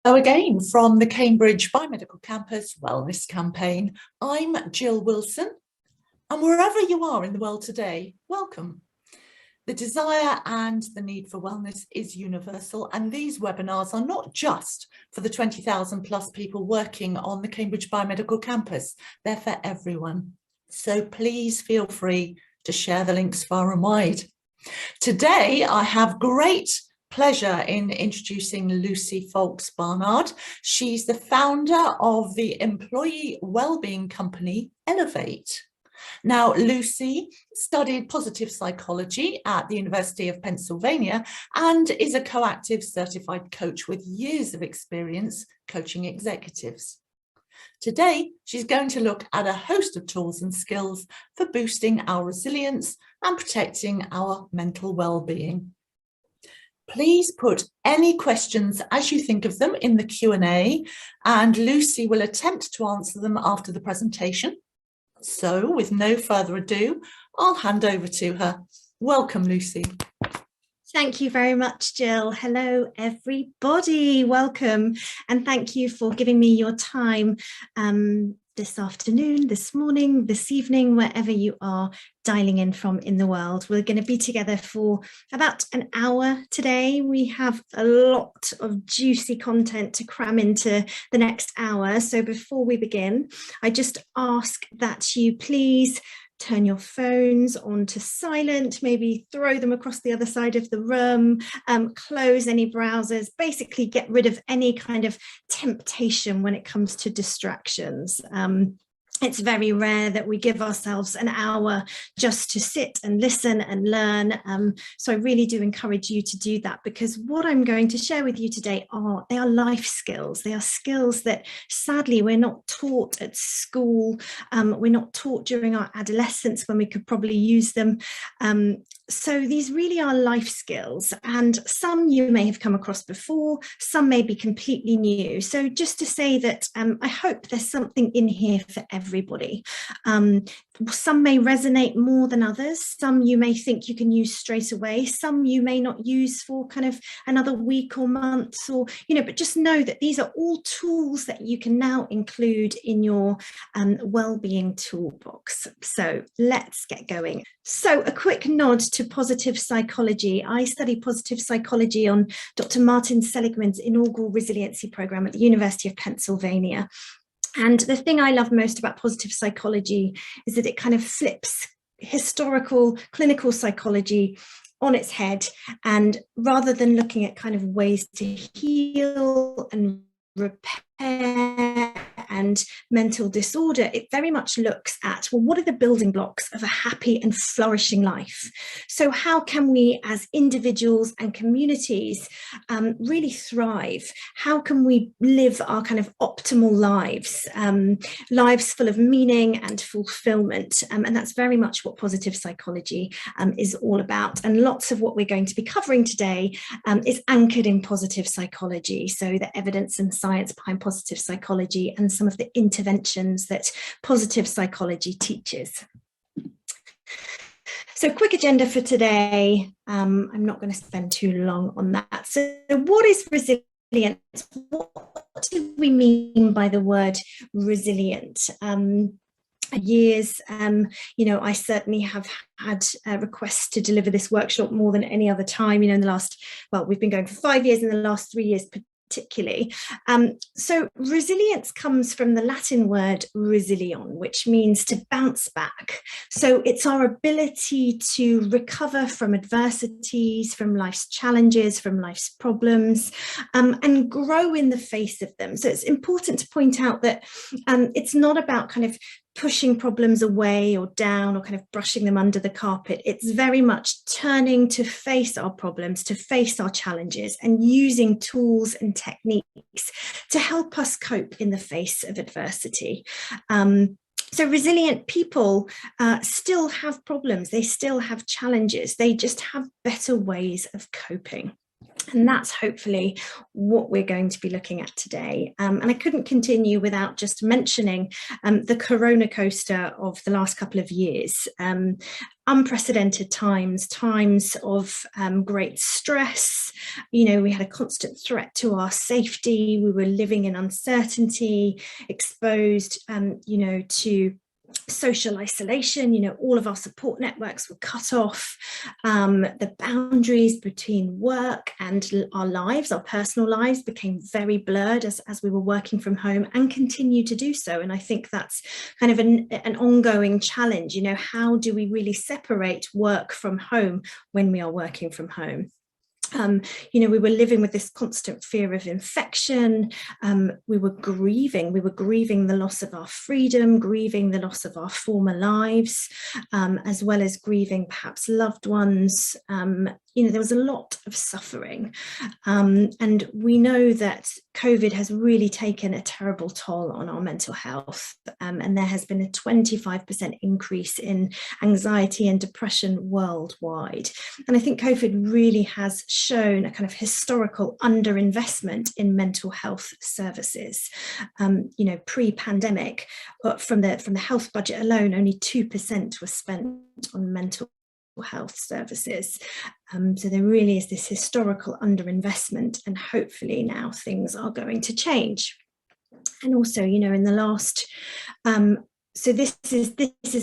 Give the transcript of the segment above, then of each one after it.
So again, from the Cambridge Biomedical Campus Wellness Campaign, I'm Jill Wilson, and wherever you are in the world today, welcome. The desire and the need for wellness is universal, and these webinars are not just for the 20,000 plus people working on the Cambridge Biomedical Campus, they're for everyone. So please feel free to share the links far and wide. Today, I have great pleasure in introducing Lucy Folks Barnard. She's the founder of the employee wellbeing company Elevate. Now, Lucy studied positive psychology at the University of Pennsylvania and is a coactive certified coach with years of experience coaching executives. Today, she's going to look at a host of tools and skills for boosting our resilience and protecting our mental well-being. Please put any questions as you think of them in the Q&A, and Lucy will attempt to answer them after the presentation. So, with no further ado, I'll hand over to her. Welcome, Lucy. Thank you very much, Jill. Hello, everybody. Welcome. And thank you for giving me your time this afternoon, this morning, this evening, wherever you are dialing in from in the world. We're going to be together for about an hour today. We have a lot of juicy content to cram into the next hour. So before we begin, I just ask that you please turn your phones on to silent, maybe throw them across the other side of the room, close any browsers, basically get rid of any kind of temptation when it comes to distractions. It's very rare that we give ourselves an hour just to sit and listen and learn. So I really do encourage you to do that, because what I'm going to share with you today they are life skills. They are skills that sadly we're not taught at school. We're not taught during our adolescence when we could probably use them. So these really are life skills, and some you may have come across before, some may be completely new. So just to say that I hope there's something in here for everybody. Some may resonate more than others. Some you may think you can use straight away. Some you may not use for kind of another week or months, or, but just know that these are all tools that you can now include in your well-being toolbox. So let's get going. So a quick nod to positive psychology. I study positive psychology on Dr. Martin Seligman's inaugural resiliency program at the University of Pennsylvania. And the thing I love most about positive psychology is that it kind of flips historical clinical psychology on its head, and rather than looking at kind of ways to heal and repair and mental disorder, it very much looks at, well, what are the building blocks of a happy and flourishing life? So how can we as individuals and communities really thrive? How can we live our kind of optimal lives, lives full of meaning and fulfillment? And that's very much what positive psychology is all about. And lots of what we're going to be covering today is anchored in positive psychology. So the evidence and science behind positive psychology and some of the interventions that positive psychology teaches. So quick agenda for today. I'm not going to spend too long on that. So what is resilience? What do we mean by the word resilient? Years, I certainly have had requests to deliver this workshop more than any other time, in the last, we've been going for 5 years, in the last 3 years particularly. So resilience comes from the Latin word resilion, which means to bounce back. So it's our ability to recover from adversities, from life's challenges, from life's problems, and grow in the face of them. So it's important to point out that it's not about kind of pushing problems away or down or kind of brushing them under the carpet. It's very much turning to face our problems, to face our challenges, and using tools and techniques to help us cope in the face of adversity. So resilient people still have problems, they still have challenges, they just have better ways of coping. And that's hopefully what we're going to be looking at today. And I couldn't continue without just mentioning the corona coaster of the last couple of years. Unprecedented times of great stress. You know, we had a constant threat to our safety. We were living in uncertainty, exposed, you know, to social isolation. You know, all of our support networks were cut off. The boundaries between work and our lives, our personal lives, became very blurred as we were working from home, and continue to do so. And I think that's kind of an ongoing challenge. You know, how do we really separate work from home when we are working from home? You know, we were living with this constant fear of infection. We were grieving the loss of our freedom, grieving the loss of our former lives, as well as grieving perhaps loved ones. You know, there was a lot of suffering. And we know that COVID has really taken a terrible toll on our mental health. And there has been a 25% increase in anxiety and depression worldwide. And I think COVID really has shown a kind of historical underinvestment in mental health services. You know, pre-pandemic, from the health budget alone, only 2% was spent on mental health services. So there really is this historical underinvestment, and hopefully now things are going to change. And also, you know, in the last so this is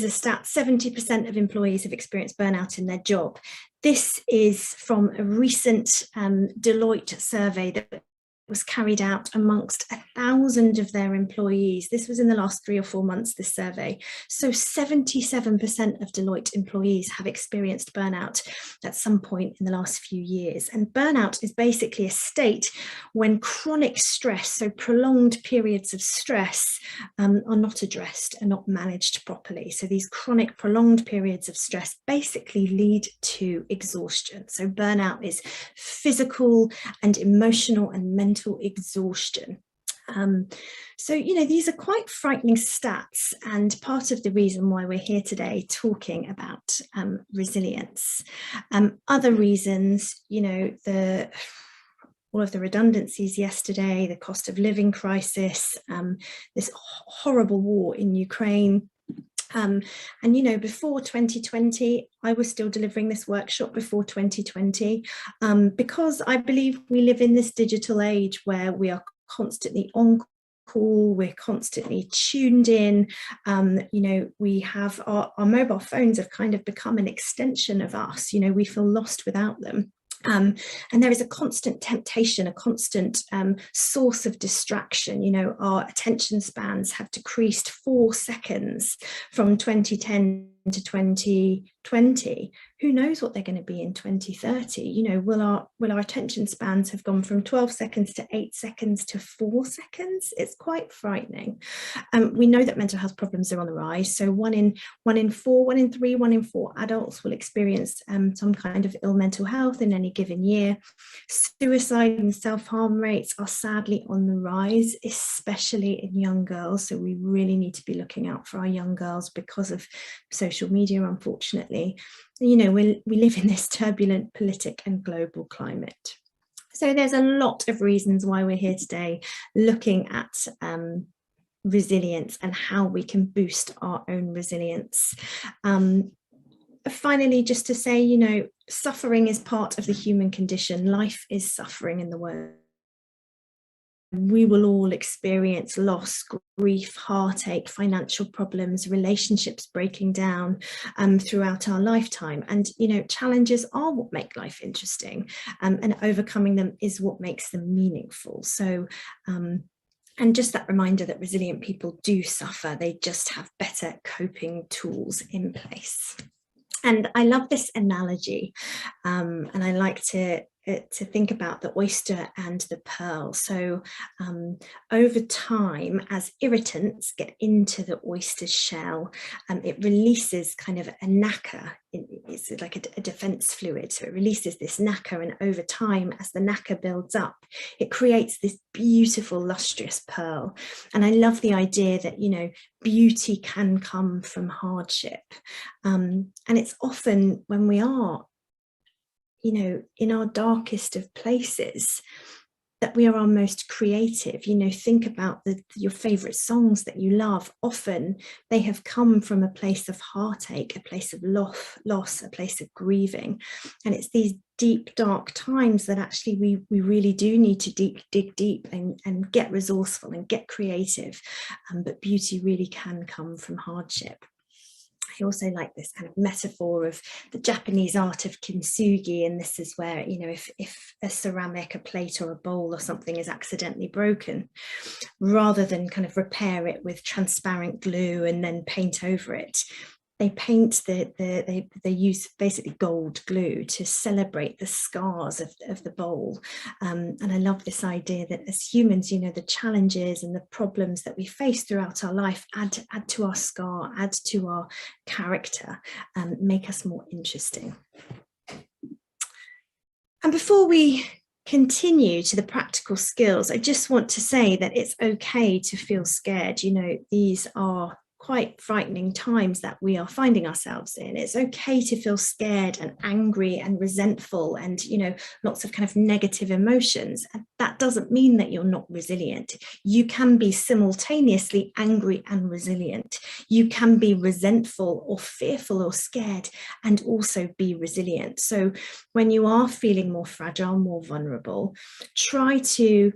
a stat: 70% of employees have experienced burnout in their job. This is from a recent Deloitte survey that was carried out amongst 1,000 of their employees. This was in the last 3 or 4 months, this survey. So 77% of Deloitte employees have experienced burnout at some point in the last few years. And burnout is basically a state when chronic stress, so prolonged periods of stress, are not addressed and not managed properly. So these chronic prolonged periods of stress basically lead to exhaustion. So burnout is physical and emotional and mental exhaustion. So, you know, these are quite frightening stats, and part of the reason why we're here today talking about resilience. Other reasons, you know, all of the redundancies yesterday, the cost of living crisis, this horrible war in Ukraine. And, you know, before 2020, I was still delivering this workshop before 2020, because I believe we live in this digital age where we are constantly on call, we're constantly tuned in. You know, we have our mobile phones have kind of become an extension of us. You know, we feel lost without them. And there is a constant temptation, a constant source of distraction. You know, our attention spans have decreased 4 seconds from 2010 to 2020. Who knows what they're going to be in 2030? You know, will our attention spans have gone from 12 seconds to 8 seconds to 4 seconds? It's quite frightening. We know that mental health problems are on the rise. So 1 in 4, 1 in 3, 1 in 4 adults will experience some kind of ill mental health in any given year. Suicide and self-harm rates are sadly on the rise, especially in young girls. So we really need to be looking out for our young girls because of social media, unfortunately. You know, we live in this turbulent politic and global climate. So there's a lot of reasons why we're here today looking at resilience and how we can boost our own resilience. Finally, just to say, you know, suffering is part of the human condition. Life is suffering in the world. We will all experience loss, grief, heartache, financial problems, relationships breaking down throughout our lifetime. And, you know, challenges are what make life interesting, and overcoming them is what makes them meaningful. So, and just that reminder that resilient people do suffer, they just have better coping tools in place. And I love this analogy, and I like to think about the oyster and the pearl. So over time, as irritants get into the oyster's shell, it releases kind of a nacre. It's like a defense fluid. So it releases this nacre, and over time, as the nacre builds up, it creates this beautiful, lustrous pearl. And I love the idea that, you know, beauty can come from hardship. And it's often when we are you know, in our darkest of places, that we are our most creative. You know, think about your favorite songs that you love. Often they have come from a place of heartache, a place of loss, a place of grieving. And it's these deep, dark times that actually we really do need to dig deep and get resourceful and get creative. But beauty really can come from hardship. I also like this kind of metaphor of the Japanese art of Kinsugi, and this is where, you know, if a ceramic, a plate or a bowl or something is accidentally broken, rather than kind of repair it with transparent glue and then paint over it, they paint they use basically gold glue to celebrate the scars of the bowl. And I love this idea that as humans, you know, the challenges and the problems that we face throughout our life add to our scar, add to our character, and make us more interesting. And before we continue to the practical skills, I just want to say that it's okay to feel scared. You know, these are quite frightening times that we are finding ourselves in. It's okay to feel scared and angry and resentful and, you know, lots of kind of negative emotions. And that doesn't mean that you're not resilient. You can be simultaneously angry and resilient. You can be resentful or fearful or scared and also be resilient. So when you are feeling more fragile, more vulnerable, try to,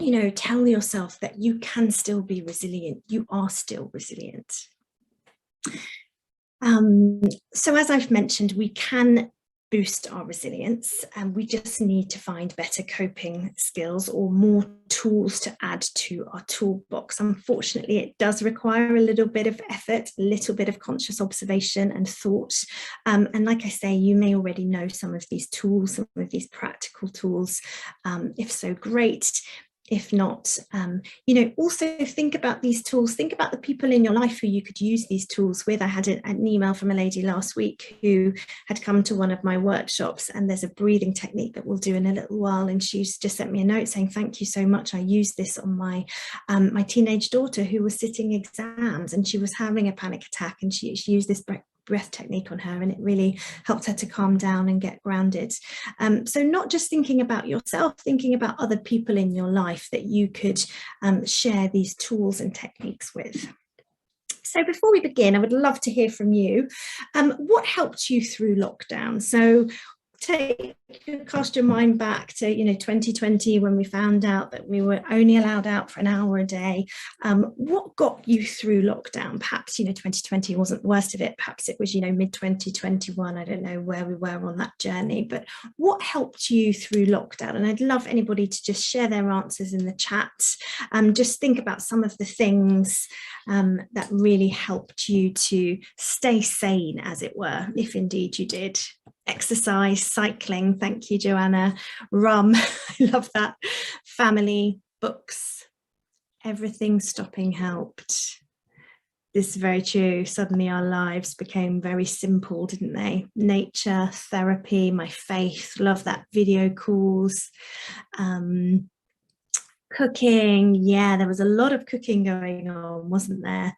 you know, tell yourself that you can still be resilient. You are still resilient. So as I've mentioned, we can boost our resilience, and we just need to find better coping skills or more tools to add to our toolbox. Unfortunately, it does require a little bit of effort, a little bit of conscious observation and thought. And like I say, you may already know some of these tools, some of these practical tools. If so, great. If not, you know, also think about these tools, think about the people in your life who you could use these tools with. I had an email from a lady last week who had come to one of my workshops, and there's a breathing technique that we'll do in a little while. And she's just sent me a note saying, thank you so much. I used this on my teenage daughter who was sitting exams, and she was having a panic attack, and she used this breath technique on her, and it really helped her to calm down and get grounded. So not just thinking about yourself, thinking about other people in your life that you could share these tools and techniques with. So before we begin, I would love to hear from you. What helped you through lockdown? So cast your mind back to, you know, 2020, when we found out that we were only allowed out for an hour a day. What got you through lockdown? Perhaps, you know, 2020 wasn't the worst of it. Perhaps it was, you know, mid-2021. I don't know where we were on that journey, but what helped you through lockdown? And I'd love anybody to just share their answers in the chat. Just think about some of the things that really helped you to stay sane, as it were, if indeed you did. Exercise, cycling, thank you, Joanna. Rum, I love that. Family, books, everything stopping helped. This is very true. Suddenly our lives became very simple, didn't they? Nature, therapy, my faith, love that, video calls. Cooking, yeah, there was a lot of cooking going on, wasn't there?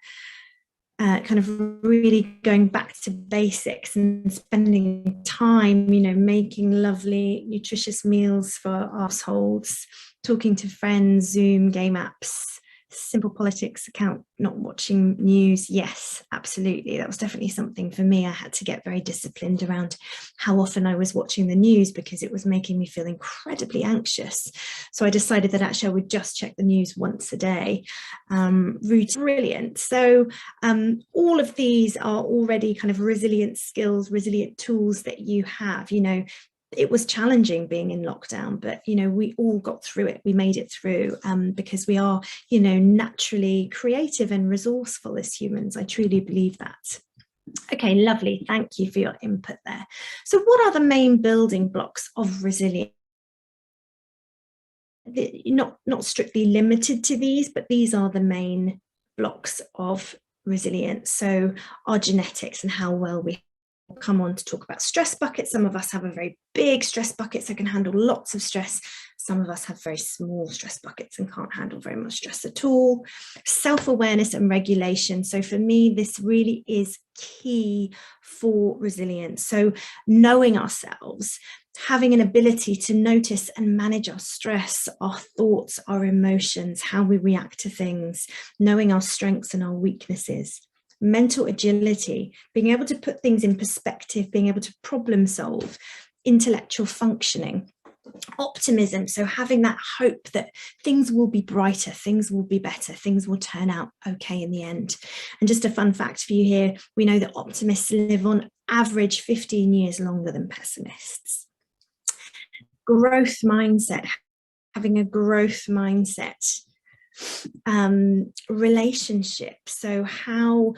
Kind of really going back to basics and spending time, you know, making lovely, nutritious meals for our households, talking to friends, Zoom, game apps, simple politics account, not watching news. Yes, absolutely. That was definitely something for me. I had to get very disciplined around how often I was watching the news because it was making me feel incredibly anxious. So I decided that actually I would just check the news once a day. Brilliant. So all of these are already kind of resilient skills, resilient tools that you have. You know, it was challenging being in lockdown, but, you know, we all got through it. We made it through because we are, you know, naturally creative and resourceful as humans. I truly believe that. Okay, lovely. Thank you for your input there. So what are the main building blocks of resilience? Not strictly limited to these, but these are the main blocks of resilience. So our genetics and how well we come on to talk about stress buckets. Some of us have a very big stress bucket, so can handle lots of stress. Some of us have very small stress buckets and can't handle very much stress at all. Self-awareness and regulation. So for me, this really is key for resilience. So knowing ourselves, having an ability to notice and manage our stress, our thoughts, our emotions, how we react to things, knowing our strengths and our weaknesses. Mental agility, being able to put things in perspective, being able to problem solve, intellectual functioning. Optimism, so having that hope that things will be brighter, things will be better, things will turn out okay in the end. And just a fun fact for you here, we know that optimists live on average 15 years longer than pessimists. Growth mindset, having a growth mindset. Relationship, so how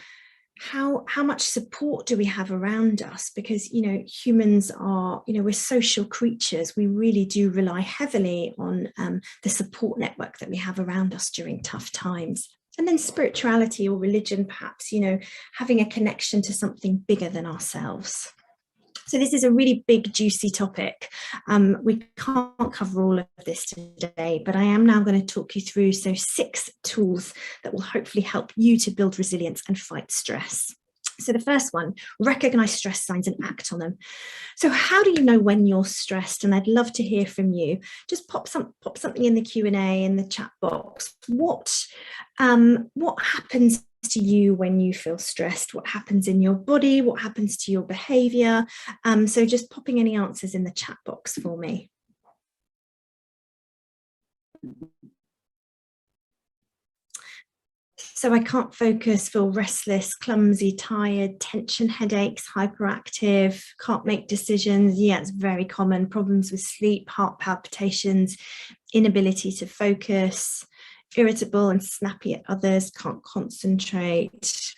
much support do we have around us? Because, you know, humans are, you know, we're social creatures. We really do rely heavily on the support network that we have around us during tough times. And then spirituality or religion, perhaps, you know, having a connection to something bigger than ourselves. So this is a really big, juicy topic. We can't cover all of this today, but I am now going to talk you through 6 tools that will hopefully help you to build resilience and fight stress. So the first one, recognize stress signs and act on them. So how do you know when you're stressed? And I'd love to hear from you. Just pop something in the Q&A in the chat box. What happens to you when you feel stressed? What happens in your body? What happens to your behavior? So just popping any answers in the chat box for me. So I can't focus, feel restless, clumsy, tired, tension, headaches, hyperactive, can't make decisions. Yeah, it's very common. Problems with sleep, heart palpitations, inability to focus, irritable and snappy at others, can't concentrate.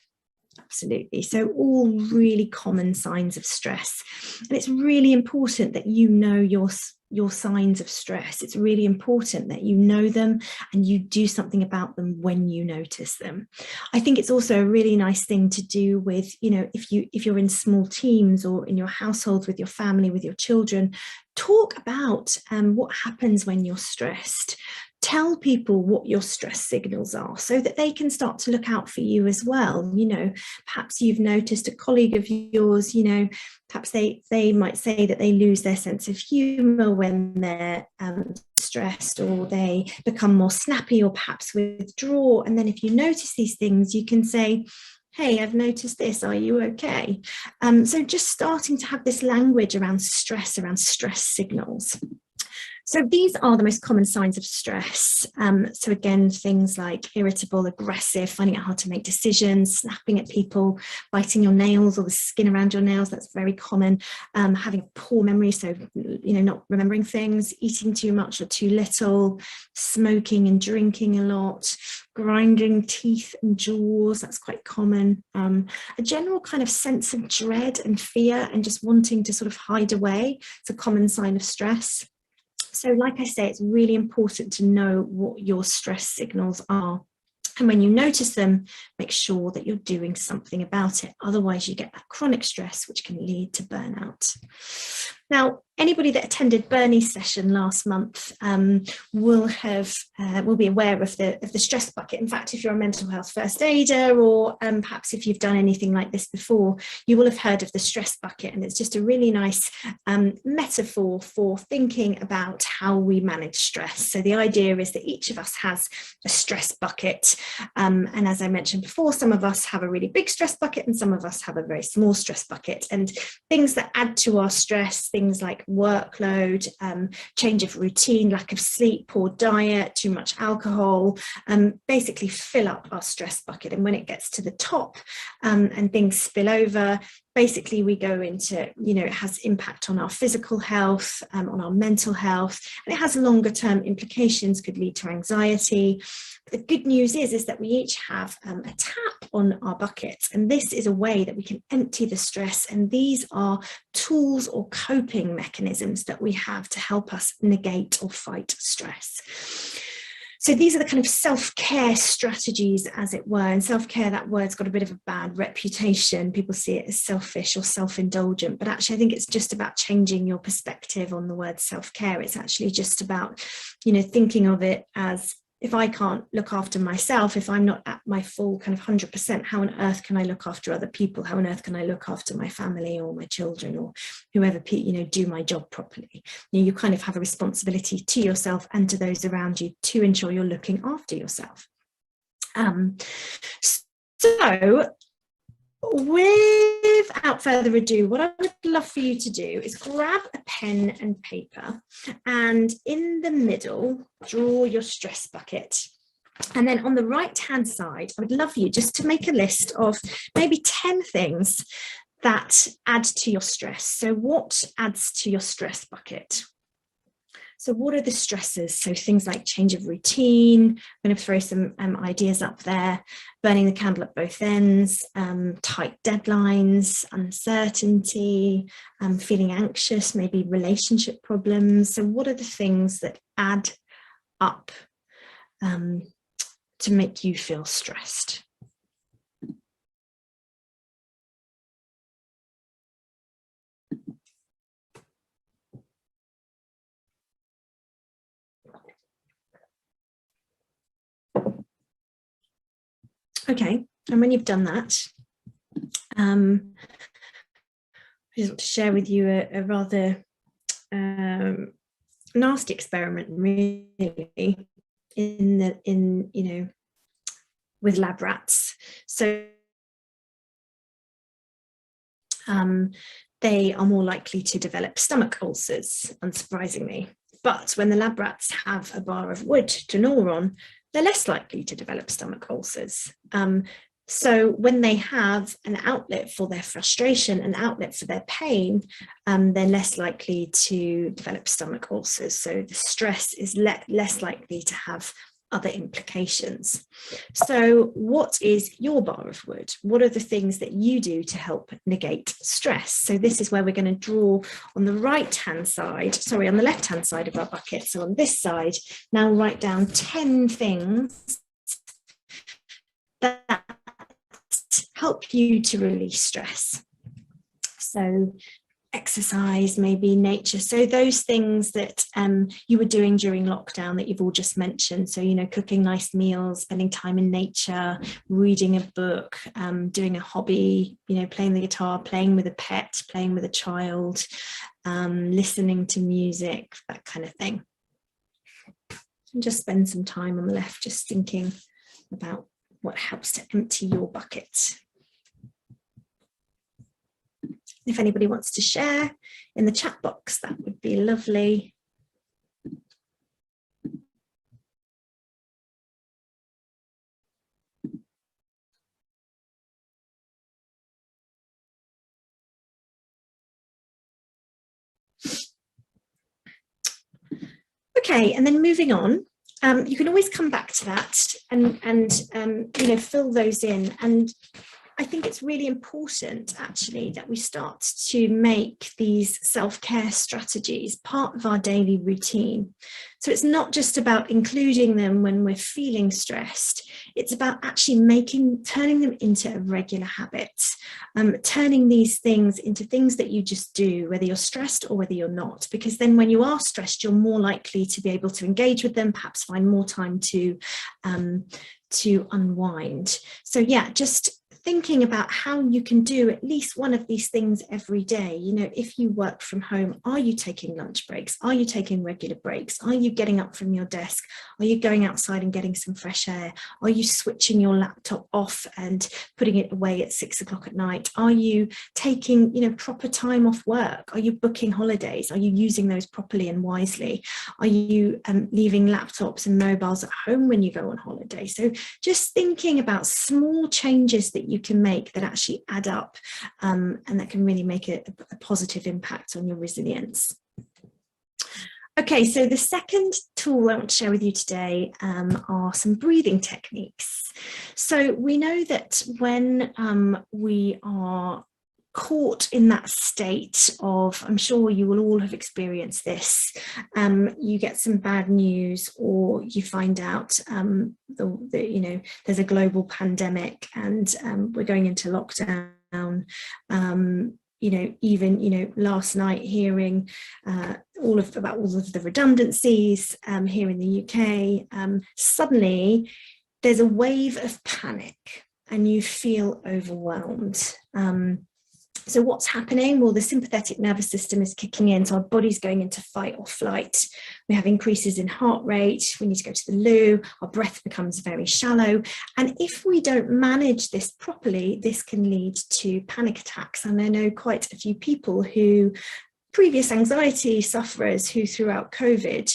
Absolutely. So all really common signs of stress. And it's really important that you know your signs of stress. It's really important that you know them and you do something about them when you notice them. I think it's also a really nice thing to do with, you know, if you're in small teams or in your household with your family, with your children, talk about what happens when you're stressed. Tell people what your stress signals are so that they can start to look out for you as well. You know, perhaps you've noticed a colleague of yours, you know, perhaps they might say that they lose their sense of humor when they're stressed, or they become more snappy, or perhaps withdraw. And then if you notice these things, you can say, hey, I've noticed this, are you okay? So just starting to have this language around stress signals. So these are the most common signs of stress. So again, things like irritable, aggressive, finding it hard to make decisions, snapping at people, biting your nails or the skin around your nails, that's very common. Having a poor memory, so, you know, not remembering things, eating too much or too little, smoking and drinking a lot, grinding teeth and jaws, that's quite common. A general kind of sense of dread and fear and just wanting to sort of hide away, it's a common sign of stress. So like I say, it's really important to know what your stress signals are. And when you notice them, make sure that you're doing something about it. Otherwise, you get that chronic stress, which can lead to burnout. Now, anybody that attended Bernie's session last month will be aware of the stress bucket. In fact, if you're a mental health first aider, or perhaps if you've done anything like this before, you will have heard of the stress bucket. And it's just a really nice metaphor for thinking about how we manage stress. So the idea is that each of us has a stress bucket. And as I mentioned before, some of us have a really big stress bucket and some of us have a very small stress bucket. And things that add to our stress, things like workload, change of routine, lack of sleep, poor diet, too much alcohol, basically fill up our stress bucket. And when it gets to the top and things spill over, basically we go into, you know, it has impact on our physical health, on our mental health, and it has longer term implications, could lead to anxiety. But the good news is that we each have a tap on our buckets, and this is a way that we can empty the stress, and these are tools or coping mechanisms that we have to help us negate or fight stress. So these are the kind of self-care strategies, as it were. And self-care, that word's got a bit of a bad reputation. People see it as selfish or self-indulgent, but actually I think it's just about changing your perspective on the word self-care. It's actually just about, you know, thinking of it as if I can't look after myself, if I'm not at my full kind of 100%, how on earth can I look after other people? How on earth can I look after my family or my children or whoever, do my job properly? You kind of have a responsibility to yourself and to those around you to ensure you're looking after yourself. So without further ado, what I would love for you to do is grab a pen and paper, and in the middle, draw your stress bucket. And then on the right-hand side, I would love you just to make a list of maybe 10 things that add to your stress. So what adds to your stress bucket? So what are the stresses? So things like change of routine, I'm going to throw some ideas up there, burning the candle at both ends, tight deadlines, uncertainty, feeling anxious, maybe relationship problems. So what are the things that add up to make you feel stressed? Okay, and when you've done that, I just want to share with you a rather nasty experiment, really, with lab rats. So they are more likely to develop stomach ulcers, unsurprisingly. But when the lab rats have a bar of wood to gnaw on, they're less likely to develop stomach ulcers. So when they have an outlet for their frustration, an outlet for their pain, they're less likely to develop stomach ulcers. So the stress is less likely to have other implications. So what is your bar of wood? What are the things that you do to help negate stress? So this is where we're going to draw on the right-hand side, sorry, on the left-hand side of our bucket. So on this side, now write down 10 things that help you to release stress. So exercise, maybe nature. So those things that you were doing during lockdown that you've all just mentioned. So, cooking nice meals, spending time in nature, reading a book, doing a hobby, playing the guitar, playing with a pet, playing with a child, listening to music, that kind of thing. And just spend some time on the left, just thinking about what helps to empty your bucket. If anybody wants to share in the chat box, that would be lovely. Okay, and then moving on, you can always come back to that and fill those in. And I think it's really important, actually, that we start to make these self-care strategies part of our daily routine. So it's not just about including them when we're feeling stressed. It's about actually turning them into a regular habit, turning these things into things that you just do, whether you're stressed or whether you're not, because then when you are stressed, you're more likely to be able to engage with them, perhaps find more time to unwind. So yeah, just thinking about how you can do at least one of these things every day. If you work from home, are you taking lunch breaks? Are you taking regular breaks? Are you getting up from your desk? Are you going outside and getting some fresh air? Are you switching your laptop off and putting it away at 6 o'clock at night? Are you taking, proper time off work? Are you booking holidays? Are you using those properly and wisely? Are you leaving laptops and mobiles at home when you go on holiday? So just thinking about small changes that you can make that actually add up and that can really make a positive impact on your resilience. Okay, so the second tool I want to share with you today are some breathing techniques. So we know that when we are caught in that state of, I'm sure you will all have experienced this, you get some bad news, or you find out there's a global pandemic and we're going into lockdown, even last night hearing about all of the redundancies here in the UK, suddenly there's a wave of panic and you feel overwhelmed. So what's happening? Well, the sympathetic nervous system is kicking in, so our body's going into fight or flight. We have increases in heart rate, we need to go to the loo, our breath becomes very shallow. And if we don't manage this properly, this can lead to panic attacks. And I know quite a few people who, previous anxiety sufferers who throughout COVID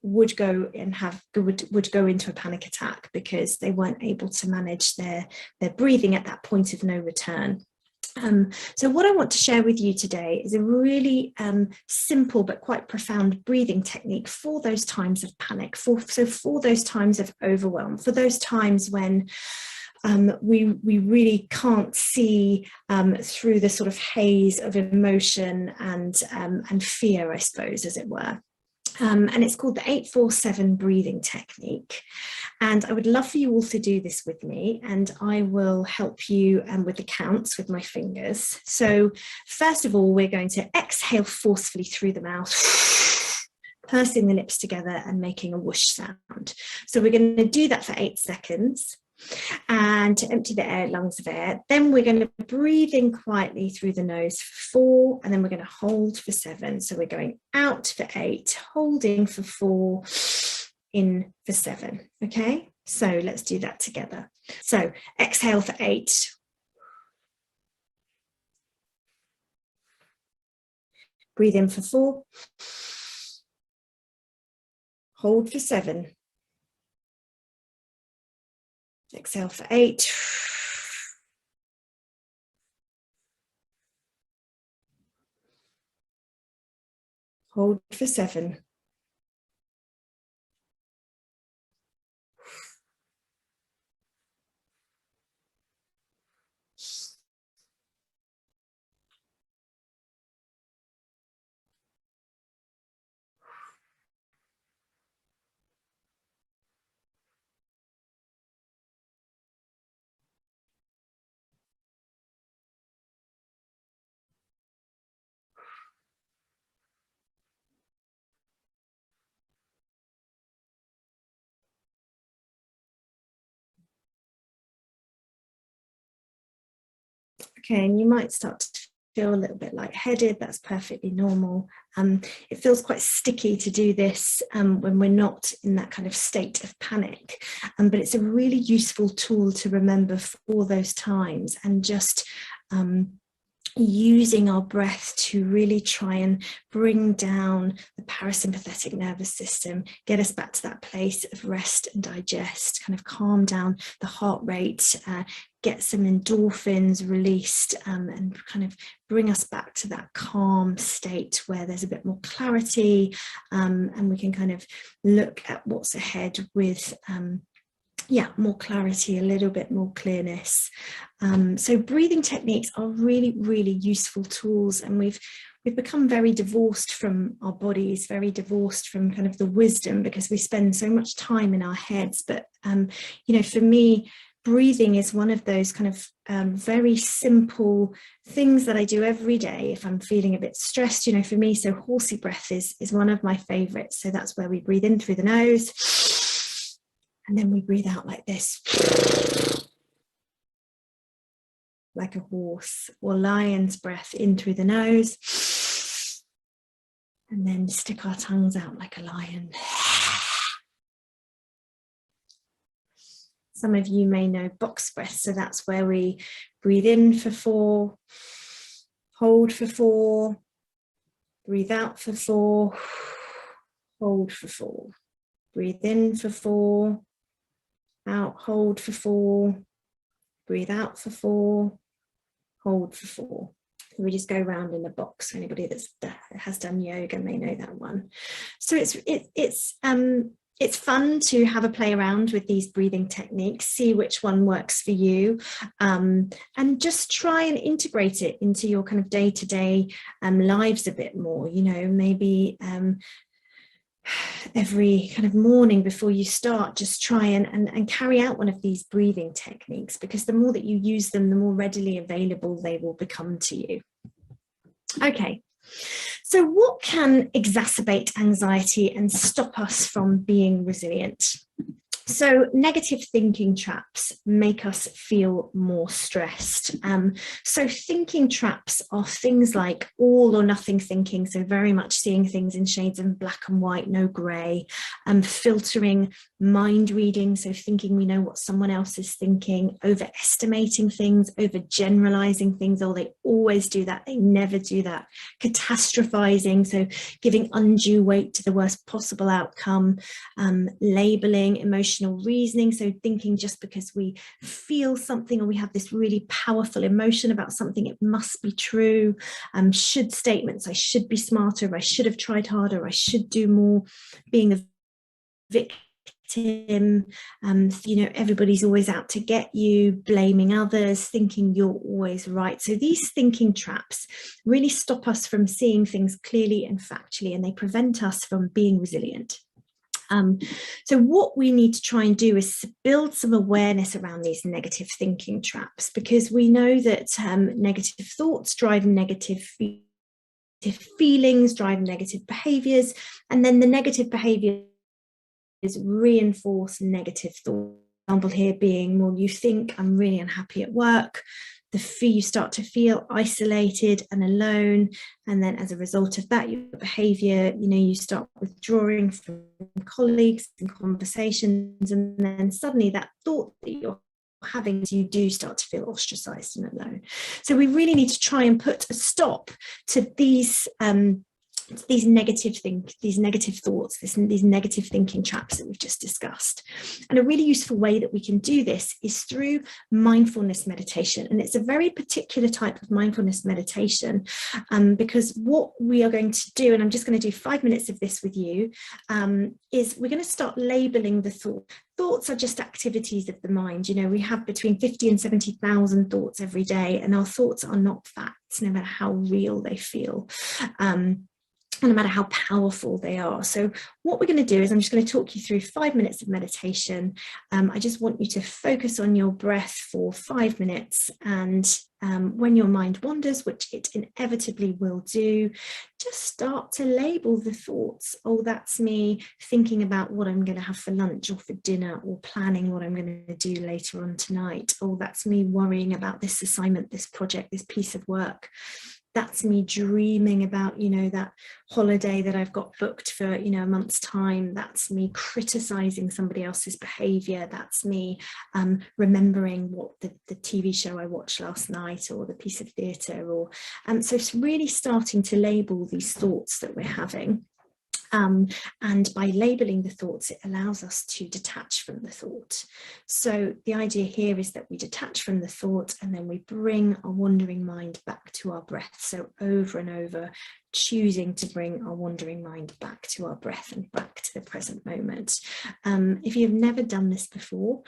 would go into a panic attack because they weren't able to manage their breathing at that point of no return. So what I want to share with you today is a really simple but quite profound breathing technique for those times of panic, for those times of overwhelm, for those times when we really can't see through the sort of haze of emotion and fear, I suppose, as it were. And it's called the 8-4-7 breathing technique. And I would love for you all to do this with me, and I will help you with the counts with my fingers. So first of all, we're going to exhale forcefully through the mouth, pursing the lips together and making a whoosh sound. So we're going to do that for 8 seconds. And to empty the lungs of air, then we're going to breathe in quietly through the nose for 4, and then we're going to hold for 7. So we're going out for 8, holding for 4, in for 7. Okay, so let's do that together. So exhale for 8. Breathe in for 4. Hold for 7. Exhale for 8. Hold for 7. Okay, and you might start to feel a little bit lightheaded. That's perfectly normal. It feels quite sticky to do this when we're not in that kind of state of panic, but it's a really useful tool to remember for those times, and just using our breath to really try and bring down the parasympathetic nervous system, get us back to that place of rest and digest, kind of calm down the heart rate, get some endorphins released, and kind of bring us back to that calm state where there's a bit more clarity, and we can kind of look at what's ahead with more clarity, a little bit more clearness. So breathing techniques are really, really useful tools, and we've become very divorced from our bodies, very divorced from kind of the wisdom, because we spend so much time in our heads. But for me, breathing is one of those kind of very simple things that I do every day if I'm feeling a bit stressed, for me. So Horsey Breath is one of my favorites. So that's where we breathe in through the nose, and then we breathe out like this, like a horse, or lion's breath in through the nose, and then stick our tongues out like a lion. Some of you may know box breath, so that's where we breathe in for 4, hold for 4, breathe out for 4, hold for 4, breathe in for 4, out, hold for 4, breathe out for 4, hold for 4. So we just go around in a box. Anybody that has done yoga may know that one. So it's fun to have a play around with these breathing techniques, see which one works for you, and just try and integrate it into your kind of day-to-day lives a bit more. Maybe every kind of morning before you start, just try and carry out one of these breathing techniques, because the more that you use them, the more readily available they will become to you. Okay, so what can exacerbate anxiety and stop us from being resilient? So negative thinking traps make us feel more stressed. So thinking traps are things like all or nothing thinking, so very much seeing things in shades of black and white, no grey, filtering, mind reading, so thinking we know what someone else is thinking, overestimating things, overgeneralizing things, oh, they always do that, they never do that, catastrophizing, so giving undue weight to the worst possible outcome, labeling, emotional reasoning, so thinking just because we feel something or we have this really powerful emotion about something, it must be true. Should statements, I should be smarter, I should have tried harder, I should do more, being a victim, everybody's always out to get you, blaming others, thinking you're always right. So these thinking traps really stop us from seeing things clearly and factually, and they prevent us from being resilient. So what we need to try and do is build some awareness around these negative thinking traps, because we know that negative thoughts drive negative feelings, drive negative behaviors, and then the negative behaviors reinforce negative thoughts. Example here being, well, you think I'm really unhappy at work, you start to feel isolated and alone, and then as a result of that, your behavior, you start withdrawing from colleagues and conversations, and then suddenly that thought that you're having, you do start to feel ostracized and alone. So we really need to try and put a stop to these negative thoughts, these negative thinking traps that we've just discussed. And a really useful way that we can do this is through mindfulness meditation. And it's a very particular type of mindfulness meditation, because what we are going to do, and I'm just going to do 5 minutes of this with you, is we're going to start labeling the thought. Thoughts are just activities of the mind. We have between 50 and 70,000 thoughts every day, and our thoughts are not facts, no matter how real they feel. No matter how powerful they are. So what we're going to do is I'm just going to talk you through 5 minutes of meditation. I just want you to focus on your breath for 5 minutes, and when your mind wanders, which it inevitably will do, just start to label the thoughts. Oh, that's me thinking about what I'm going to have for lunch or for dinner, or planning what I'm going to do later on tonight. Oh, that's me worrying about this assignment, this project, this piece of work. That's me dreaming about, that holiday that I've got booked for, a month's time. That's me criticizing somebody else's behavior. That's me remembering what the TV show I watched last night, or the piece of theatre, or so it's really starting to label these thoughts that we're having. And by labeling the thoughts, it allows us to detach from the thought. So the idea here is that we detach from the thought, and then we bring our wandering mind back to our breath. So over and over, choosing to bring our wandering mind back to our breath and back to the present moment. If you've never done this before,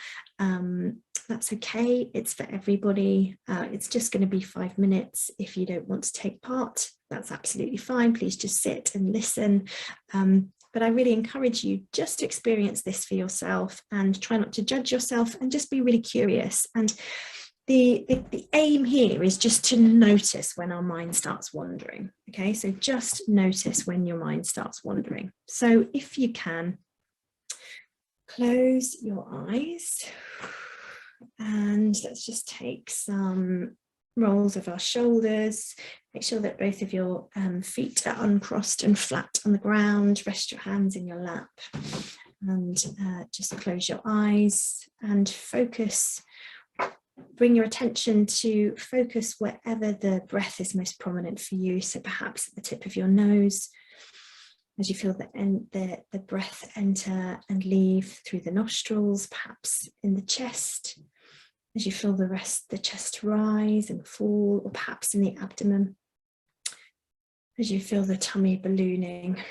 that's okay. It's for everybody. It's just going to be 5 minutes. If you don't want to take part, that's absolutely fine. Please just sit and listen. But I really encourage you just to experience this for yourself, and try not to judge yourself, and just be really curious. And the aim here is just to notice when our mind starts wandering. Okay, so just notice when your mind starts wandering. So if you can, close your eyes, and let's just take some rolls of our shoulders. Make sure that both of your feet are uncrossed and flat on the ground. Rest your hands in your lap, and just close your eyes and focus. Bring your attention to focus wherever the breath is most prominent for you. So perhaps at the tip of your nose, as you feel the breath enter and leave through the nostrils, perhaps in the chest, as you feel the chest rise and fall, or perhaps in the abdomen, as you feel the tummy ballooning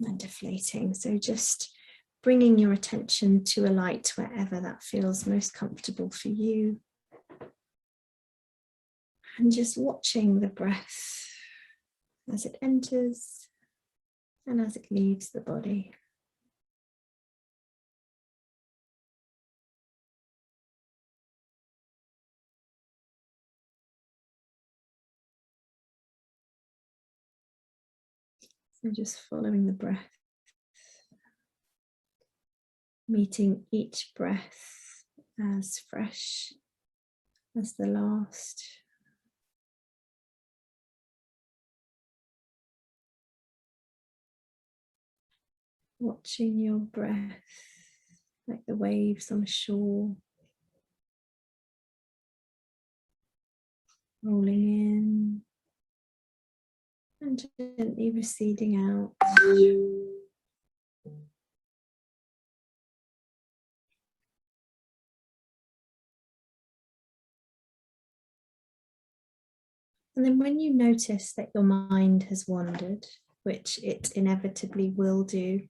and deflating. So just bringing your attention to a light wherever that feels most comfortable for you. And just watching the breath as it enters and as it leaves the body. So just following the breath, meeting each breath as fresh as the last. Watching your breath like the waves on shore, rolling in and gently receding out. And then when you notice that your mind has wandered, which it inevitably will do,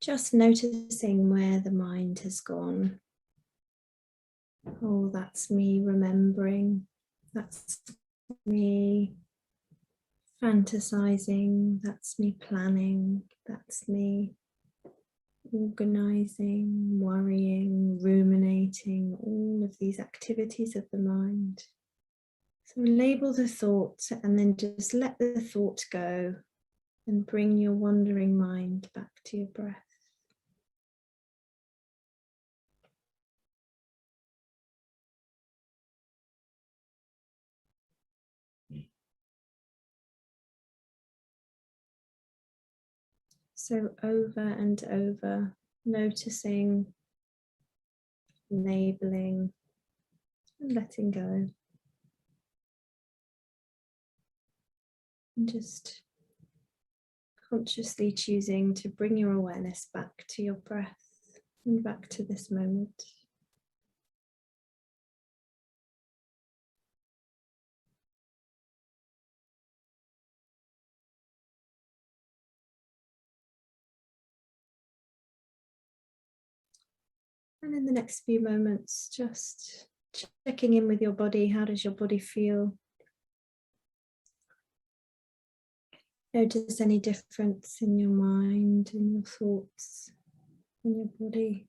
just noticing where the mind has gone. Oh, that's me remembering. That's me fantasizing. That's me planning. That's me organizing, worrying, ruminating, all of these activities of the mind. So label the thought and then just let the thought go and bring your wandering mind back to your breath. So over and over, noticing, labeling, and letting go. And just consciously choosing to bring your awareness back to your breath and back to this moment. And in the next few moments, just checking in with your body. How does your body feel? Notice any difference in your mind, in your thoughts, in your body.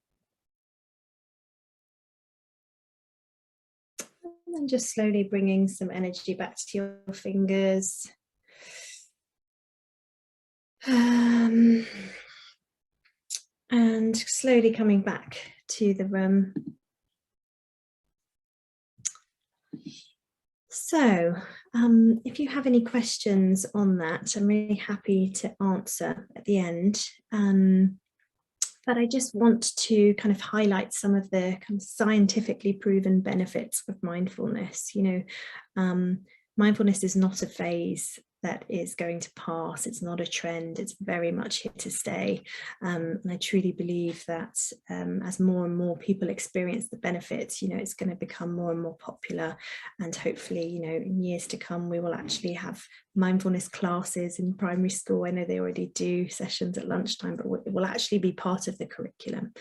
And then just slowly bringing some energy back to your fingers. And slowly coming back to the room. So if you have any questions on that, I'm really happy to answer at the end. But I just want to kind of highlight some of the kind of scientifically proven benefits of mindfulness. You know, mindfulness is not a phase that is going to pass. It's not a trend. It's very much here to stay. And I truly believe that as more and more people experience the benefits, you know, it's going to become more and more popular. And hopefully, you know, in years to come, we will actually have mindfulness classes in primary school. I know they already do sessions at lunchtime, but it will actually be part of the curriculum.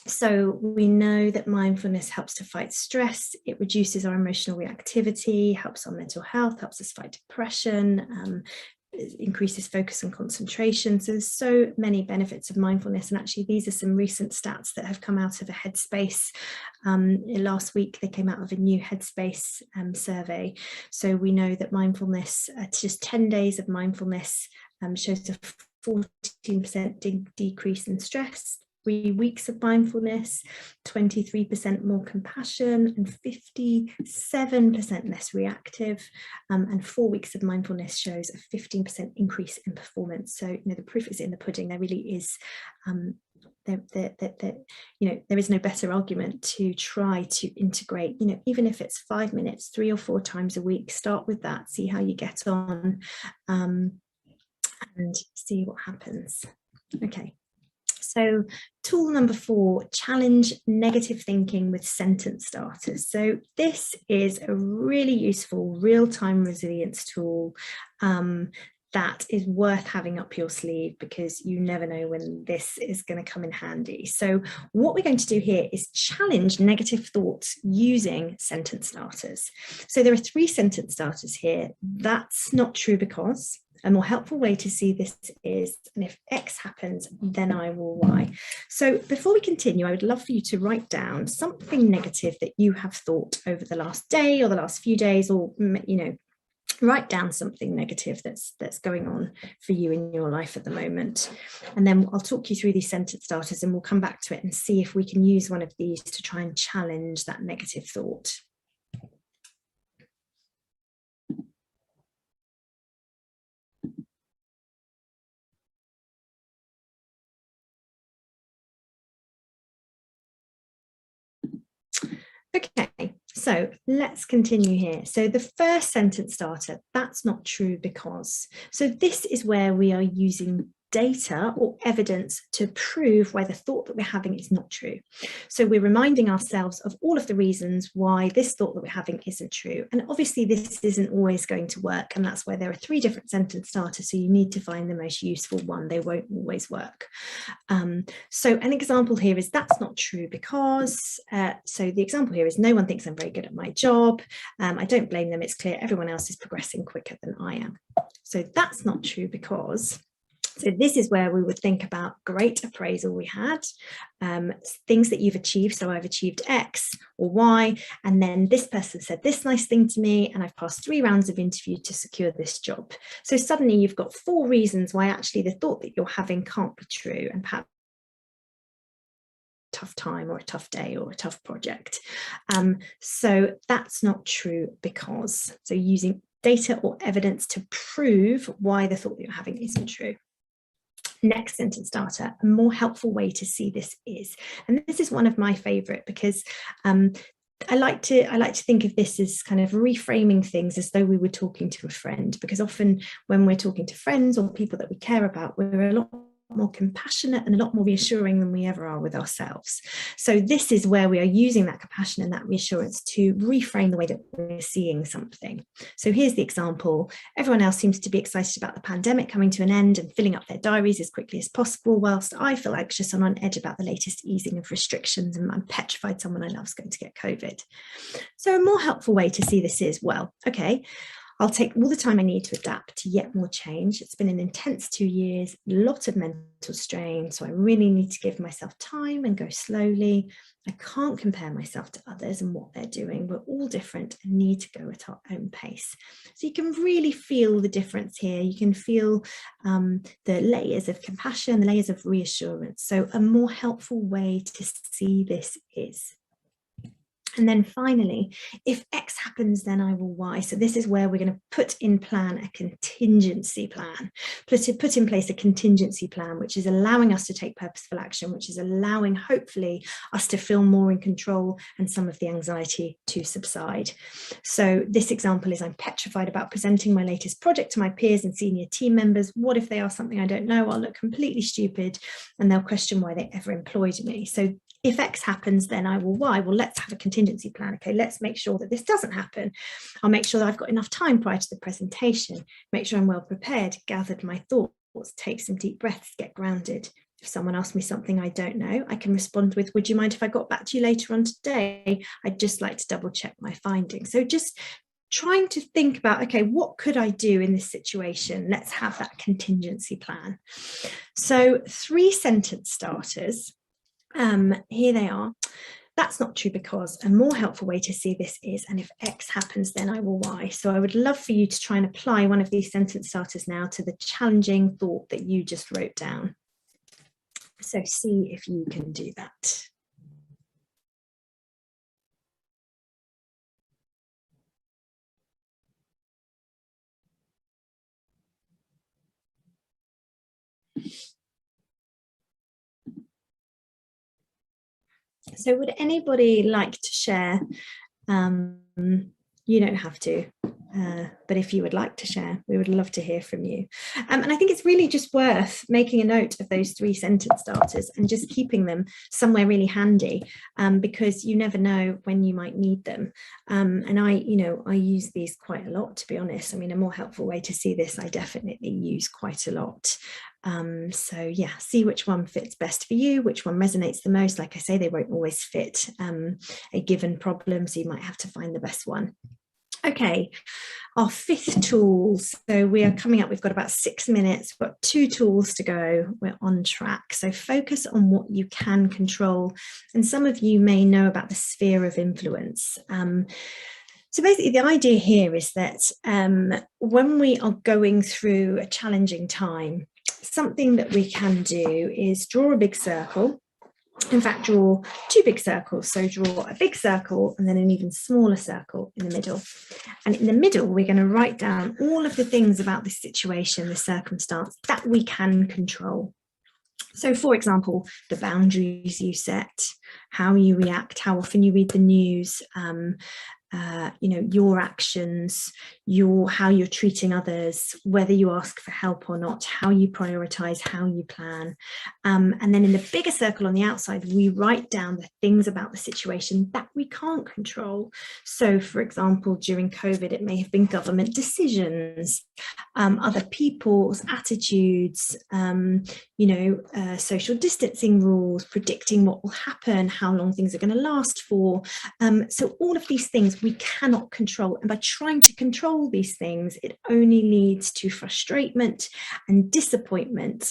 So we know that mindfulness helps to fight stress, it reduces our emotional reactivity, helps our mental health, helps us fight depression, increases focus and concentration. So there's so many benefits of mindfulness, and actually these are some recent stats that have come out of a Headspace. Last week they came out of a new Headspace survey. So we know that mindfulness, just 10 days of mindfulness shows a 14% decrease in stress. 3 weeks of mindfulness, 23% more compassion and 57% less reactive, and 4 weeks of mindfulness shows a 15% increase in performance. So, you know, the proof is in the pudding. There really is, you know, there is no better argument to try to integrate, you know, even if it's 5 minutes, 3 or 4 times a week, start with that, see how you get on, and see what happens. Okay. So tool number 4, challenge negative thinking with sentence starters. So this is a really useful real-time resilience tool that is worth having up your sleeve, because you never know when this is going to come in handy. So what we're going to do here is challenge negative thoughts using sentence starters. So there are 3 sentence starters here. That's not true because. A more helpful way to see this is, and if X happens, then I will Y. So before we continue, I would love for you to write down something negative that you have thought over the last day or the last few days, or, you know, write down something negative that's going on for you in your life at the moment. And then I'll talk you through these sentence starters, and we'll come back to it and see if we can use one of these to try and challenge that negative thought. Okay, so let's continue here. So the first sentence starter, that's not true because. So this is where we are using data or evidence to prove why the thought that we're having is not true. So we're reminding ourselves of all of the reasons why this thought that we're having isn't true. And obviously this isn't always going to work. And that's why there are 3 different sentence starters. So you need to find the most useful one. They won't always work. So an example here is that's not true because, so the example here is no one thinks I'm very good at my job. I don't blame them. It's clear everyone else is progressing quicker than I am. So that's not true because. So this is where we would think about great appraisal we had, things that you've achieved. So I've achieved X or Y, and then this person said this nice thing to me, and I've passed 3 rounds of interview to secure this job. So suddenly you've got 4 reasons why actually the thought that you're having can't be true, and perhaps a tough time or a tough day or a tough project. So that's not true because. So using data or evidence to prove why the thought that you're having isn't true. Next sentence starter, a more helpful way to see this is, and this is one of my favorite because I like to think of this as kind of reframing things as though we were talking to a friend, because often when we're talking to friends or people that we care about, we're a lot more compassionate and a lot more reassuring than we ever are with ourselves. So this is where we are using that compassion and that reassurance to reframe the way that we're seeing something. So here's the example. Everyone else seems to be excited about the pandemic coming to an end and filling up their diaries as quickly as possible, whilst I feel anxious and on edge about the latest easing of restrictions, and I'm petrified someone I love is going to get COVID. So a more helpful way to see this is, well, okay, I'll take all the time I need to adapt to yet more change. It's been an intense 2 years, a lot of mental strain, so I really need to give myself time and go slowly. I can't compare myself to others and what they're doing. We're all different and need to go at our own pace. So you can really feel the difference here. You can feel the layers of compassion, the layers of reassurance. So a more helpful way to see this is. And then finally, if X happens, then I will Y. So this is where we're going to put in plan a contingency plan, put in place a contingency plan, which is allowing us to take purposeful action, which is allowing, hopefully, us to feel more in control and some of the anxiety to subside. So this example is, I'm petrified about presenting my latest project to my peers and senior team members. What if they are something I don't know? I'll look completely stupid and they'll question why they ever employed me. So if X happens, then I will Y. Well, let's have a contingency plan. Okay, let's make sure that this doesn't happen. I'll make sure that I've got enough time prior to the presentation, make sure I'm well prepared, gathered my thoughts, take some deep breaths, get grounded. If someone asks me something I don't know, I can respond with, would you mind if I got back to you later on today? I'd just like to double check my findings. So just trying to think about, okay, what could I do in this situation? Let's have that contingency plan. So 3 sentence starters. Here they are. That's not true because. A more helpful way to see this is, and if X happens, then I will Y. So I would love for you to try and apply one of these sentence starters now to the challenging thought that you just wrote down. So see if you can do that. So would anybody like to share? You don't have to, but if you would like to share, we would love to hear from you. And I think it's really just worth making a note of those 3 sentence starters and just keeping them somewhere really handy, because you never know when you might need them. And I use these quite a lot, to be honest. I mean, a more helpful way to see this, I definitely use quite a lot. So yeah, see which one fits best for you, which one resonates the most. Like I say, they won't always fit a given problem, so you might have to find the best one. Okay, our 5th tool. So we are coming up, we've got about 6 minutes, we've got 2 tools to go, we're on track. So focus on what you can control. And some of you may know about the sphere of influence. So basically the idea here is that when we are going through a challenging time, something that we can do is draw a big circle. In fact, draw two big circles. So draw a big circle and then an even smaller circle in the middle. And in the middle, we're going to write down all of the things about this situation, the circumstance that we can control. So, for example, the boundaries you set, how you react, how often you read the news, your actions, how you're treating others, whether you ask for help or not, how you prioritize, how you plan. And then in the bigger circle on the outside, we write down the things about the situation that we can't control. So, for example, during COVID, it may have been government decisions, other people's attitudes, social distancing rules, predicting what will happen, how long things are going to last for. So all of these things we cannot control. And by trying to control these things, it only leads to frustration and disappointment.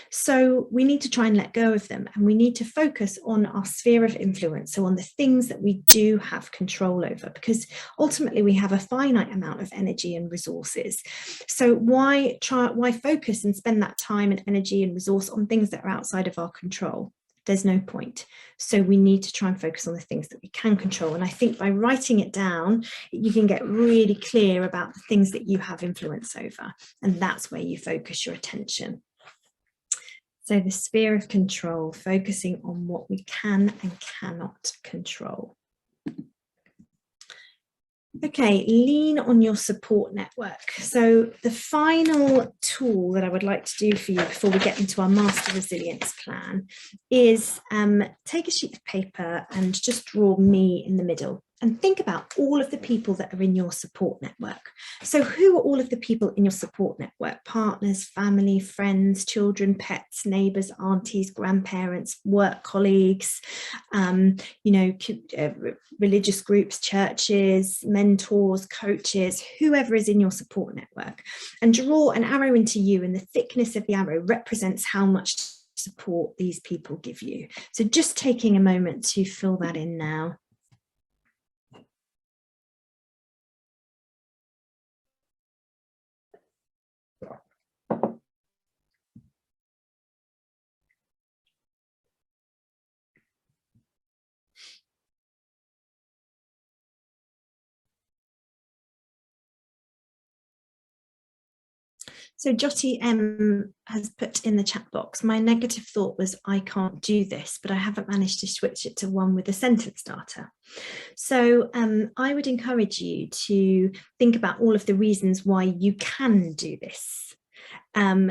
So we need to try and let go of them, and we need to focus on our sphere of influence, so on the things that we do have control over, because ultimately we have a finite amount of energy and resources. So why focus and spend that time and energy and resource on things that are outside of our control? There's no point. So we need to try and focus on the things that we can control. And I think by writing it down, you can get really clear about the things that you have influence over. And that's where you focus your attention. So the sphere of control, focusing on what we can and cannot control. Okay, lean on your support network. So the final tool that I would like to do for you before we get into our master resilience plan is take a sheet of paper and just draw me in the middle. And think about all of the people that are in your support network. So who are all of the people in your support network? Partners, family, friends, children, pets, neighbours, aunties, grandparents, work colleagues, religious groups, churches, mentors, coaches, whoever is in your support network. And draw an arrow into you, and the thickness of the arrow represents how much support these people give you. So just taking a moment to fill that in now. So Jotty M has put in the chat box, my negative thought was, I can't do this, but I haven't managed to switch it to one with a sentence starter. So I would encourage you to think about all of the reasons why you can do this.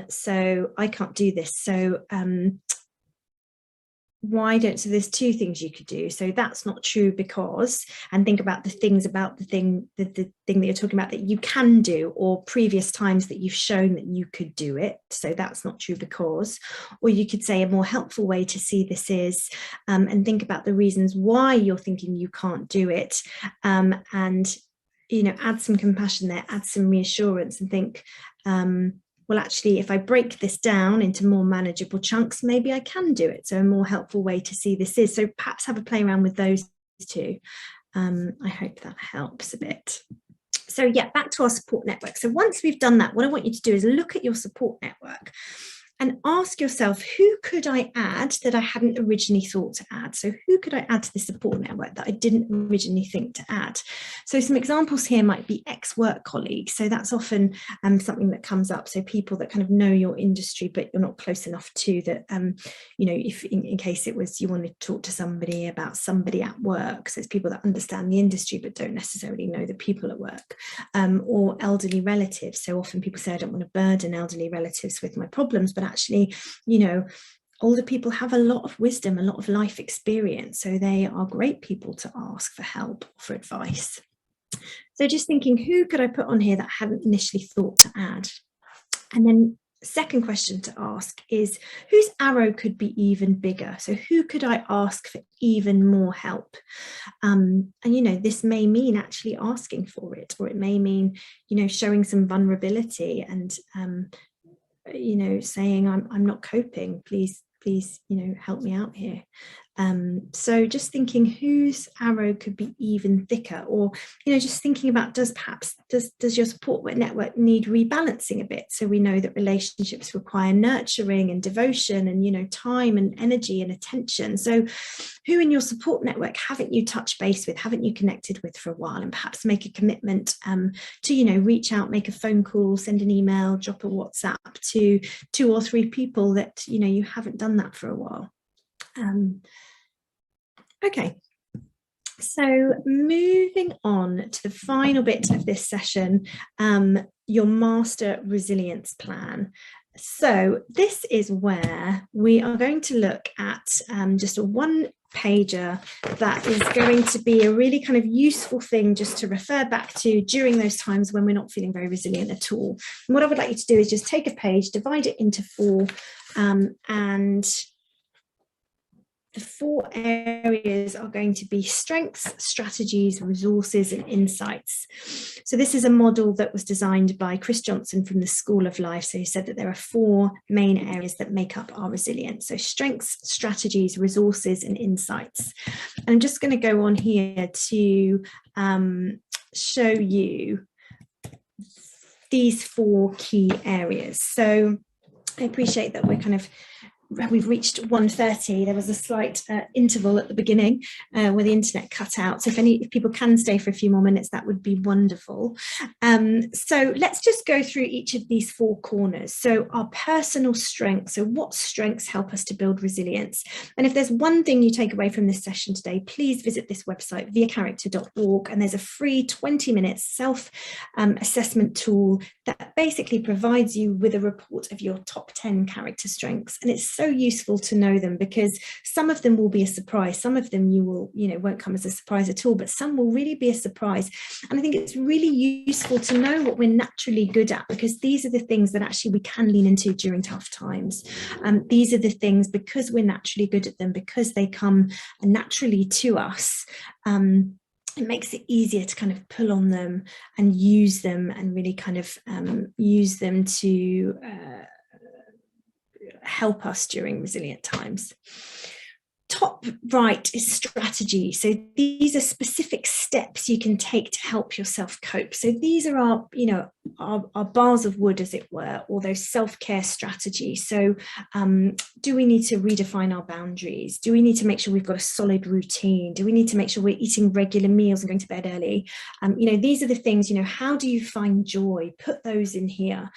So I can't do this. So so there's two things you could do. So that's not true because, and think about the things about the thing that you're talking about that you can do, or previous times that you've shown that you could do it. So that's not true because, or you could say a more helpful way to see this is, and think about the reasons why you're thinking you can't do it, and add some compassion there, add some reassurance, and think, well, actually, if I break this down into more manageable chunks, maybe I can do it. So a more helpful way to see this is, so perhaps have a play around with those two. I hope that helps a bit. So yeah, back to our support network. So once we've done that, what I want you to do is look at your support network and ask yourself, who could I add that I hadn't originally thought to add? So who could I add to the support network that I didn't originally think to add? So some examples here might be ex-work colleagues. So that's often something that comes up. So people that kind of know your industry, but you're not close enough to that, if in case it was you wanted to talk to somebody about somebody at work. So it's people that understand the industry, but don't necessarily know the people at work, or elderly relatives. So often people say, I don't want to burden elderly relatives with my problems, but actually, older people have a lot of wisdom, a lot of life experience, so they are great people to ask for help or for advice. So just thinking, who could I put on here that I hadn't initially thought to add? And then second question to ask is, whose arrow could be even bigger? So who could I ask for even more help? And this may mean actually asking for it, or it may mean showing some vulnerability and saying, I'm not coping, please help me out here. So just thinking whose arrow could be even thicker, or, you know, just thinking about does your support network need rebalancing a bit? So we know that relationships require nurturing and devotion and, you know, time and energy and attention. So who in your support network haven't you touched base with, haven't you connected with for a while, and perhaps make a commitment to, you know, reach out, make a phone call, send an email, drop a WhatsApp to 2 or 3 people that, you know, you haven't done that for a while. Okay, so moving on to the final bit of this session, your master resilience plan. So this is where we are going to look at just a one-pager that is going to be a really kind of useful thing just to refer back to during those times when we're not feeling very resilient at all. And what I would like you to do is just take a page, divide it into 4, and the 4 areas are going to be strengths, strategies, resources, and insights. So this is a model that was designed by Chris Johnson from the School of Life. So he said that there are 4 main areas that make up our resilience. So strengths, strategies, resources, and insights. And I'm just going to go on here to show you these 4 key areas. So I appreciate that we've reached 1:30. There was a slight interval at the beginning where the internet cut out. So if people can stay for a few more minutes, that would be wonderful. So let's just go through each of these 4 corners. So our personal strengths. So what strengths help us to build resilience? And if there's one thing you take away from this session today, please visit this website, viacharacter.org, and there's a free 20-minute self-assessment tool that basically provides you with a report of your top 10 character strengths. And it's so useful to know them, because some of them will be a surprise, some of them won't come as a surprise at all, but some will really be a surprise. And I think it's really useful to know what we're naturally good at, because these are the things that actually we can lean into during tough times. These are the things, because we're naturally good at them, because they come naturally to us, it makes it easier to kind of pull on them and use them, and really kind of use them to help us during resilient times. Top right is strategy. So these are specific steps you can take to help yourself cope. So these are our bars of wood, as it were, or those self-care strategies. So do we need to redefine our boundaries? Do we need to make sure we've got a solid routine? Do we need to make sure we're eating regular meals and going to bed early? These are the things, how do you find joy? Put those in here.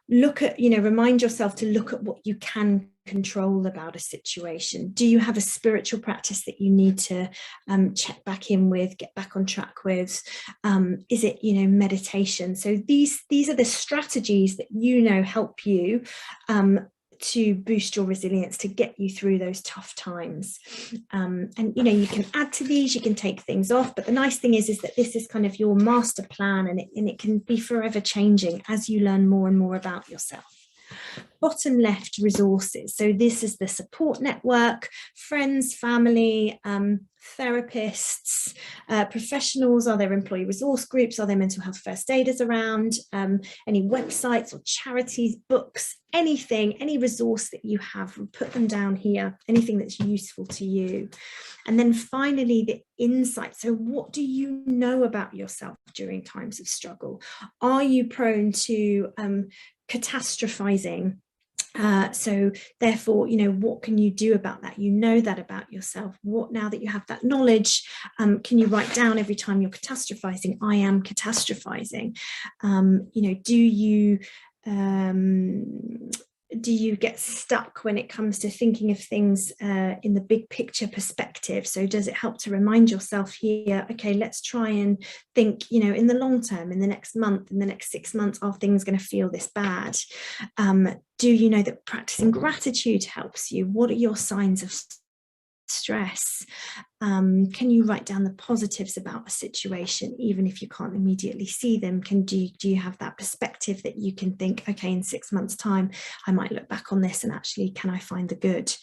Look at, remind yourself to look at what you can control about a situation. Do you have a spiritual practice that you need to check back in with, get back on track with? Is it, meditation? So these are the strategies that help you to boost your resilience, to get you through those tough times. And you can add to these, you can take things off, but the nice thing is that this is kind of your master plan, and it can be forever changing as you learn more and more about yourself. Bottom left, resources. So this is the support network, friends, family, therapists, professionals. Are there employee resource groups? Are there mental health first aiders around? Any websites or charities, books, anything, any resource that you have, we'll put them down here, anything that's useful to you. And then finally, the insight. So what do you know about yourself during times of struggle? Are you prone to catastrophizing? So therefore, what can you do about that? That about yourself. What, now that you have that knowledge, can you write down every time you're catastrophizing, I am catastrophizing? Do you get stuck when it comes to thinking of things in the big picture perspective? So does it help to remind yourself here, okay, let's try and think, in the long term, in the next month, in the next 6 months, are things going to feel this bad? Do you know that practicing gratitude helps you? What are your signs of stress? Can you write down the positives about a situation, even if you can't immediately see them? Do you have that perspective that you can think, okay, in 6 months' time, I might look back on this and actually, can I find the good?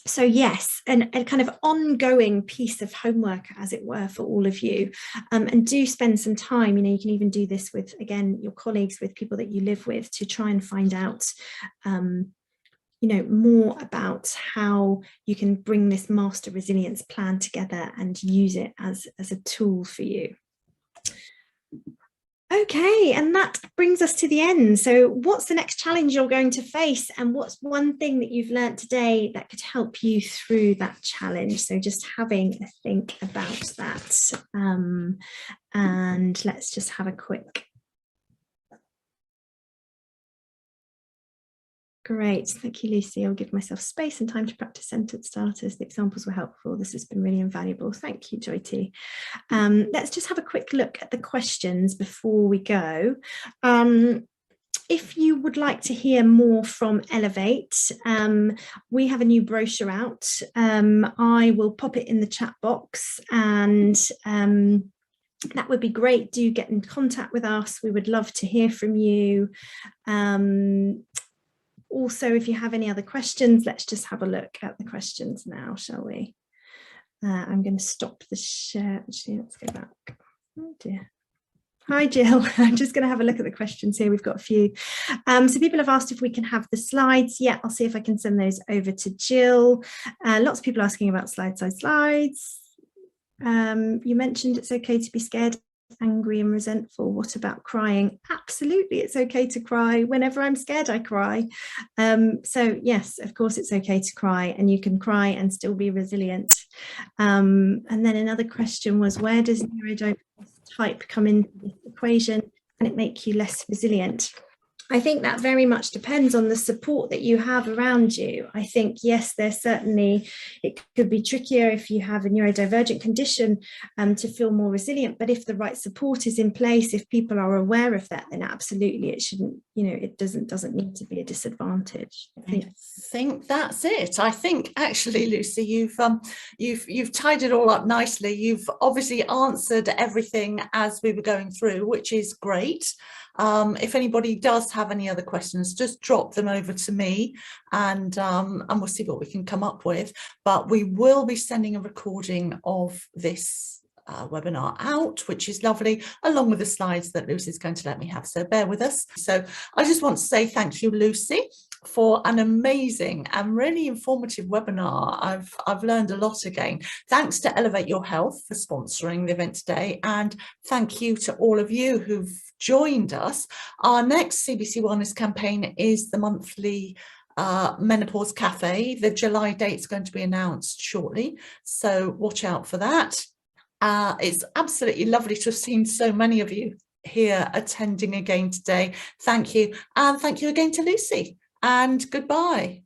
So yes, and a kind of ongoing piece of homework, as it were, for all of you. And do spend some time, you can even do this with, again, your colleagues, with people that you live with, to try and find out, more about how you can bring this master resilience plan together and use it as a tool for you. Okay, and that brings us to the end. So what's the next challenge you're going to face, and what's one thing that you've learned today that could help you through that challenge? So just having a think about that, and let's just have a quick. Great, thank you, Lucy. I'll give myself space and time to practice sentence starters. The examples were helpful. This has been really invaluable. Thank you, Jyoti. Let's just have a quick look at the questions before we go. If you would like to hear more from Elevate, we have a new brochure out. I will pop it in the chat box, and that would be great. Do get in contact with us. We would love to hear from you. Also, if you have any other questions, let's just have a look at the questions now, shall we? I'm going to stop the share. Actually, let's go back. Oh dear. Hi, Jill. I'm just going to have a look at the questions here. We've got a few. So people have asked if we can have the slides. Yeah, I'll see if I can send those over to Jill. Lots of people asking about slides. You mentioned it's okay to be scared, angry and resentful. What about crying? Absolutely, it's okay to cry. Whenever I'm scared, I cry. So yes, of course it's okay to cry, and you can cry and still be resilient. And then another question was, where does neurodiverse type come into this equation? Can it make you less resilient? I think that very much depends on the support that you have around you. I think, yes, there's certainly, it could be trickier if you have a neurodivergent condition to feel more resilient. But if the right support is in place, if people are aware of that, then absolutely it shouldn't, it doesn't need to be a disadvantage. I think that's it. I think actually, Lucy, you've tied it all up nicely. You've obviously answered everything as we were going through, which is great. If anybody does have any other questions, just drop them over to me, and we'll see what we can come up with. But we will be sending a recording of this webinar out, which is lovely, along with the slides that Lucy's going to let me have. So bear with us. So I just want to say thank you, Lucy, for an amazing and really informative webinar. I've learned a lot again. Thanks to Elevate Your Health for sponsoring the event today, and thank you to all of you who've joined us. Our next CBC Wellness campaign is the monthly Menopause Cafe. The July date's going to be announced shortly, so watch out for that. It's absolutely lovely to have seen so many of you here attending again today. Thank you, and thank you again to Lucy, and goodbye.